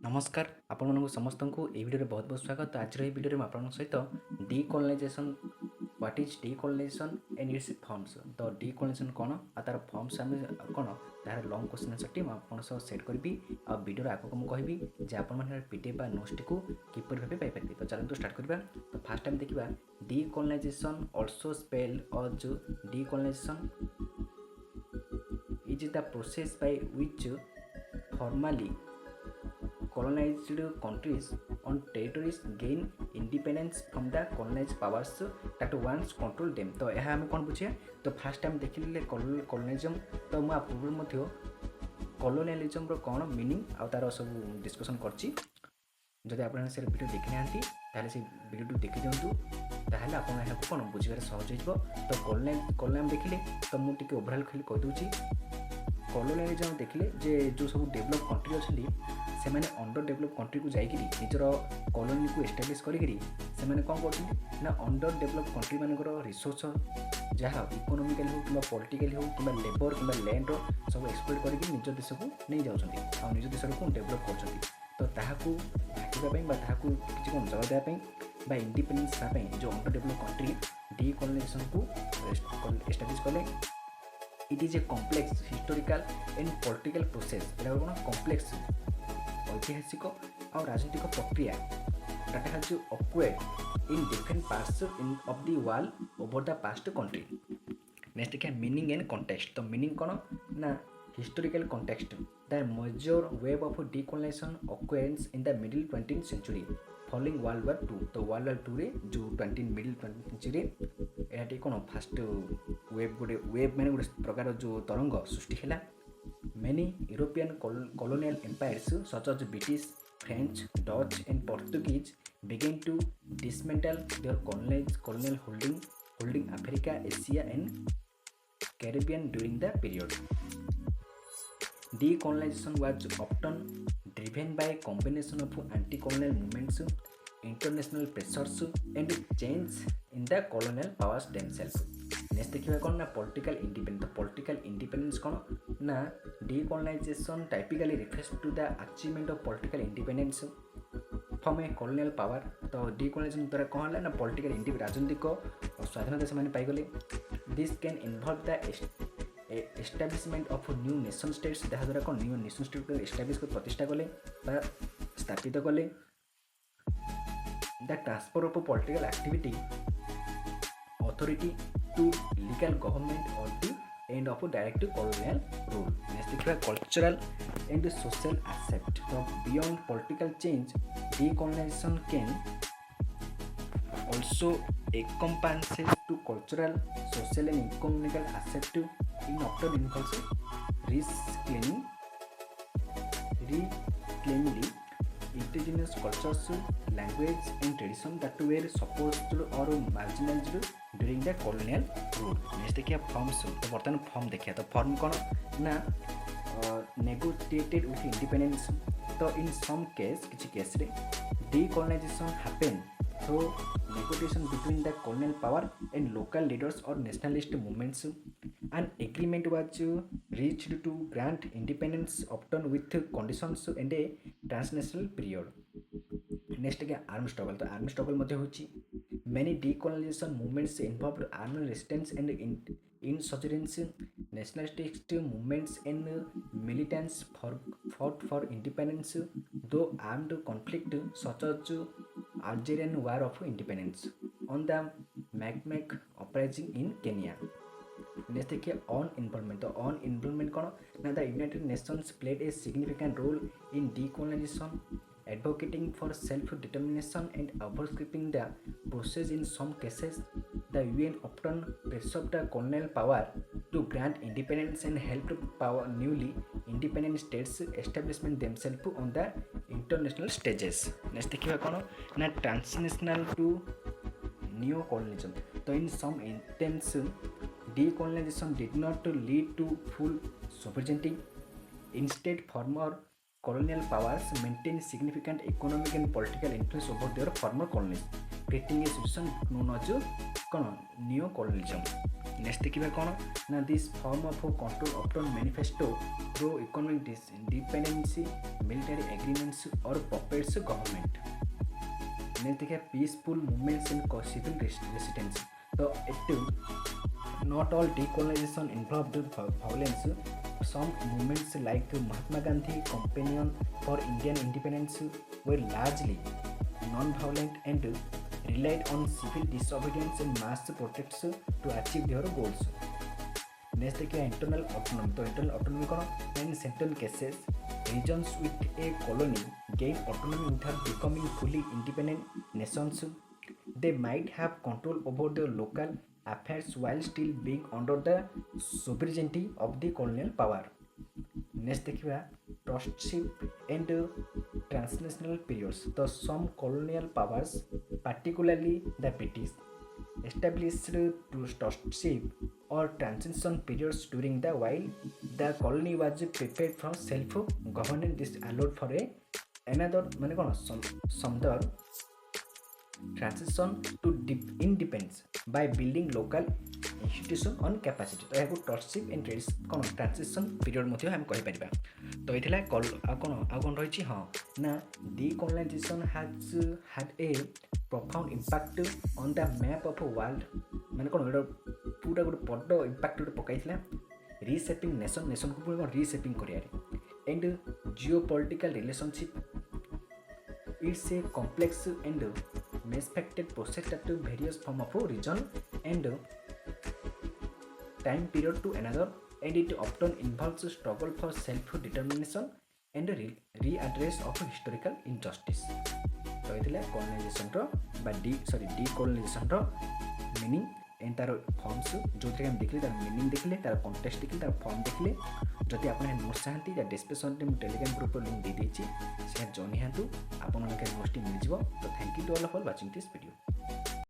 नमस्कार आपण समस्त को ये वीडियो बहुत बहुत स्वागत। आज वीडियो में आप सहित decolonisation what is decolonisation and it's forms तो डीकोलोनाइजेशन कौन आ तार फॉर्म्स आम कौन तार लंग क्वेश्चन आंसर मुझे सेट करी आ वीडियो आगे मुझे कहबी जे आप पीडीएफ नोट्स टी किपर भाव पाइपर। तो चलते स्टार्ट करवा। तो फास्ट टाइम देखा decolonisation also spell as decolonisation is the process by which formerly colonized countries on territories gain independence from the colonized powers that once controlled them। तो यह आम कौन बुझे तो फास्ट टाइम देखिले colonialism। तो मुझे पूर्व मध्य colonialism रो कौन मीनिंग आ तार सब डिस्कसन करछि। जदि आपन से वीडियो देखि नांती ताले से वीडियो देखि दियंतु ताहले आपन एहा को कौन बुझिबार सहज होइबो। तो colonialism देखिले तो मु टिके ओवरऑल खाली कह दूची। colonialism देखिले जे जो सब डेवलप कंट्री अछि से मैंने अंडर डेवलप कंट्री को जाइए निजर कॉलोनी को एस्टाब्लिश करी से मैंने कौन कर ना अंडर डेवलप कंट्री मानकर रिसोर्स जहाँ इकोनोमिकल हो कि पॉलिटिकल हो कि लेबर कि लैंड सब एक्सप्लोर करके निज देश को नहीं जाऊँच निज देश को डेवलप कर तो ताकू ढाकवाई किसी कौन जगह देवाई इंडिपेंडेंस जो अंडर डेवलप कंट्री डीकोलोनाइजेशन को एस्टाब्लिश कले। It is a complex historical and political process एटा कौन कॉम्प्लेक्स ऐतिहासिक और राजनीतिक प्रक्रिया that has occurred in different parts of the world over the past country। Next देखिए मीनिंग एंड कॉन्टेक्स्ट। तो meaning कौन ना historical context the major wave of decolonisation occurrence in the middle 20th century following world war two. तो world war two रे जो middle 20th century यहाँ कौन fast wave गोटे वेव मैंने गोटे प्रकार जो तरंग सृष्टि है। Many European colonial empires such as British, French, Dutch and Portuguese began to dismantle their colonial holding Africa, Asia and Caribbean during the period। Decolonization was often driven by a combination of anti-colonial movements, international pressures and change in the colonial powers themselves। Next देखिए कौन ना political independence. तो political independence कौन ना decolonisation typically refers to the achievement of political independence from a colonial power. तो decolonisation द्वारा कौन है ना पॉलिटिकल राजनीतिक स्वाधीनता से पाइगले। This can involve the establishment of new nation states जहाँ द्वारा कौन न्यू नेशन स्टेट को एस्टाब्लिश कर प्रतिष्ठा कले स्थापित कले। The transfer of political activity authority to legal government or the end of a direct colonial rule। Next देखिए cultural and social aspect। तो beyond political change decolonization can also encompass to cultural, social and economical aspect in often involves reclaiming indigenous cultures, language and tradition that were suppressed or marginalized during the colonial rule। Next देखिए forms. तो बर्तमान form देखिए। तो form कौन ना negotiated with independence. तो इन some case किसी case रे decolonisation happen through negotiation between the colonial power and local leaders or nationalist movements। An agreement was reached to grant independence often with conditions and a transnational period। Next क्या arm struggle. तो arm struggle मध्य होची many decolonization movements involved armed resistance and insurgency। nationalist movements and militants fought for independence though armed conflict such as Algerian War of Independence on the Magmac uprising in Kenya। Next देखिए UN involvement. तो UN involvement कौन ना the United Nations played a significant role in decolonisation advocating for self-determination and overstepping the process। In some cases the UN often pressed the colonial power to grant independence and helped newly independent states establishment themselves on the international stages। Next देखिए कौन ना transnational to neo-colonialism। तो in some instances decolonization did not lead to full sovereignty। Instead former colonial powers maintain significant economic and political influence over their former colonies, creating a situation known as neo-colonialism. Next देखिए कौन ना this form of control often manifesto through economic dependency, military agreements or puppets government. Next देखिए peaceful movements and civil resistance. So it not all decolonization involved violence. Some movements like Mahatma Gandhi Companion for Indian Independence were largely non-violent and relied on civil disobedience and mass protests to achieve their goals. Next देखिए internal autonomy. तो internal autonomy कौन? In certain cases, regions with a colony gain autonomy without becoming fully independent nations. They might have control over their local affairs while still being under the sovereignty of the colonial power. Next देखिए trustship and transnational periods. So some colonial powers, particularly the British, established trustship or transition periods during the while the colony was prepared for self-governance. This allowed for another माने कौन some transition to independence by building local institution on capacity. तो यहाँ trustship and कौन transition period मध्य हम कहि परिबा. तो एथिला कौन रही हाँ ना decolonization has had a profound impact on the map of a world. माने कौन पूरा गोटे बड़ इम्पाक्ट गोटे पकाइथिला reshaping nation को पूरा reshaping करियारे and geopolitical relationship. It's a complex and multifaceted process that various from of region and time period to another, and it often involves struggle for self-determination and readdress of historical injustice. तो ये colonization decolonization meaning and तार forms जो हम देखले तार meaning देखले तार context देखले तार फॉर्म देखले जदि आप नोट्स चाहती या डिस्क्रिप्शन में टेलीग्राम ग्रुप लिंक दे देछि शेयर जॉइन हेतु आपन के नोट्स मिल जिवो. तो thank you to all for watching this video.